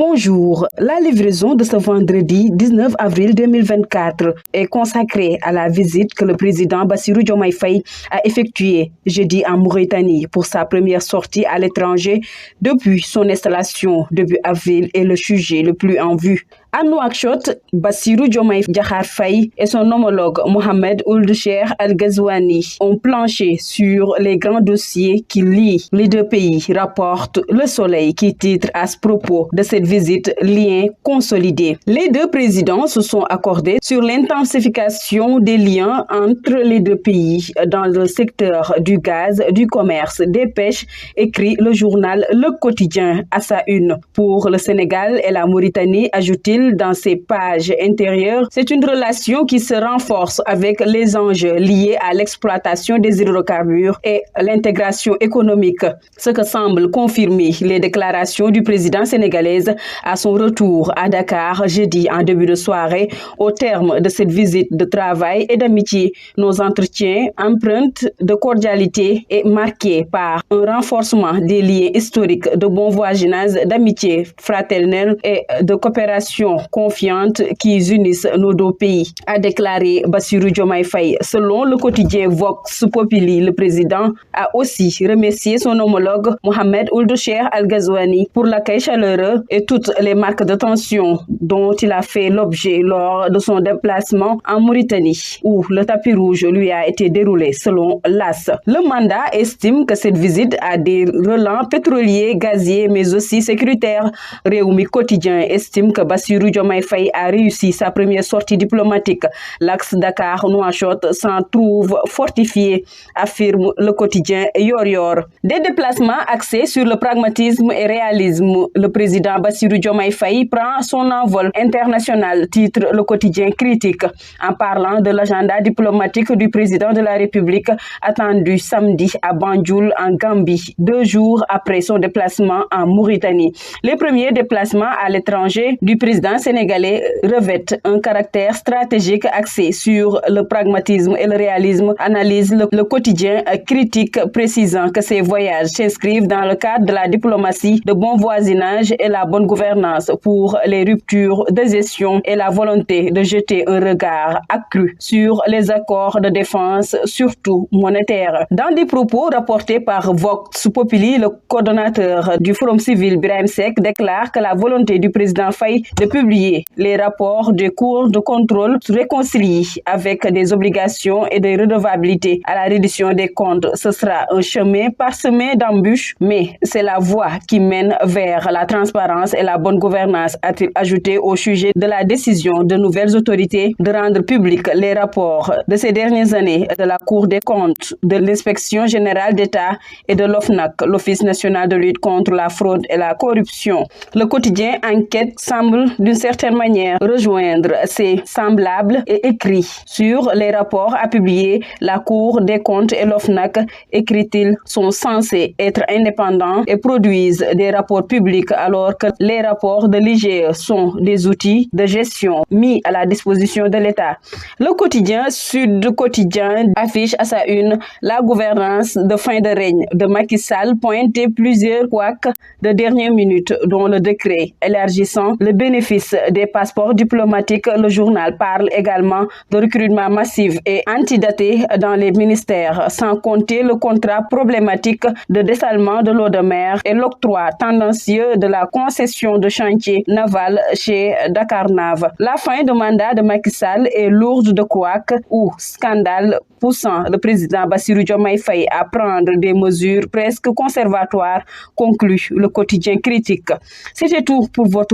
Bonjour, la livraison de ce vendredi 19 avril 2024 est consacrée à la visite que le président Bassirou Diomaye Faye a effectuée jeudi en Mauritanie pour sa première sortie à l'étranger depuis son installation début avril et le sujet le plus en vue. À Nouakchott, Bassirou Diomaye Diakhar Faye et son homologue Mohamed Ould Cheikh Al Ghazouani ont planché sur les grands dossiers qui lient les deux pays, rapporte Le Soleil qui titre à ce propos de cette visite lien consolidé. Les deux présidents se sont accordés sur l'intensification des liens entre les deux pays dans le secteur du gaz, du commerce, des pêches, écrit le journal Le Quotidien à sa une. Pour le Sénégal et la Mauritanie, ajoute-t-il dans ses pages intérieures, c'est une relation qui se renforce avec les enjeux liés à l'exploitation des hydrocarbures et l'intégration économique, ce que semblent confirmer les déclarations du président sénégalais à son retour à Dakar jeudi en début de soirée. Au terme de cette visite de travail et d'amitié, nos entretiens empreintes de cordialité et marqués par un renforcement des liens historiques de bon voisinage, d'amitié fraternelle et de coopération confiante qui unissent nos deux pays, a déclaré Bassirou Diomaye Faye. Selon le quotidien Vox Populi, le président a aussi remercié son homologue Mohamed Ould Cheikh Al Ghazouani pour l'accueil chaleureux et toutes les marques d'attention dont il a fait l'objet lors de son déplacement en Mauritanie, où le tapis rouge lui a été déroulé selon l'AS. Le mandat estime que cette visite a des relents pétroliers, gaziers, mais aussi sécuritaires. Réumi Quotidien estime que Bassirou Diomaye Faye a réussi sa première sortie diplomatique. L'axe Dakar-Nouakchott s'en trouve fortifié, affirme le quotidien Yor Yor. Des déplacements axés sur le pragmatisme et réalisme. Le président Bassirou Diomaye Faye prend son envol international, titre le quotidien Critique, en parlant de l'agenda diplomatique du président de la République attendu samedi à Banjul en Gambie, 2 jours après son déplacement en Mauritanie. Les premiers déplacements à l'étranger du président sénégalais revêtent un caractère stratégique axé sur le pragmatisme et le réalisme, analyse le quotidien Critique, précisant que ces voyages s'inscrivent dans le cadre de la diplomatie de bon voisinage et la bonne gouvernance pour les ruptures de gestion et la volonté de jeter un regard accru sur les accords de défense, surtout monétaires. Dans des propos rapportés par Vox Populi, le coordonnateur du Forum civil Birahim Seck déclare que la volonté du président Faye de publier les rapports des cours de contrôle réconciliés avec des obligations et des redevabilités à la reddition des comptes. Ce sera un chemin parsemé d'embûches, mais c'est la voie qui mène vers la transparence et la bonne gouvernance, a-t-il ajouté au sujet de la décision de nouvelles autorités de rendre publics les rapports de ces dernières années de la Cour des comptes, de l'Inspection générale d'État et de l'OFNAC, l'Office national de lutte contre la fraude et la corruption. Le quotidien Enquête semble d'une certaine manière rejoindre ses semblables et écrit sur les rapports à publier. La Cour des comptes et l'OFNAC, écrit-il, sont censés être indépendants et produisent des rapports publics alors que les rapports de l'IGE sont des outils de gestion mis à la disposition de l'État. Le quotidien Sud Quotidien affiche à sa une la gouvernance de fin de règne de Macky Sall, pointé plusieurs couacs de dernière minute, dont le décret élargissant le bénéfice des passeports diplomatiques. Le journal parle également de recrutement massif et antidaté dans les ministères, sans compter le contrat problématique de dessalement de l'eau de mer et l'octroi tendancieux de la concession de chantier naval chez Dakarnave. La fin de mandat de Macky Sall est lourde de couacs ou scandales poussant le président Bassirou Diomaye Faye à prendre des mesures presque conservatoires, conclut le quotidien Critique. C'était tout pour votre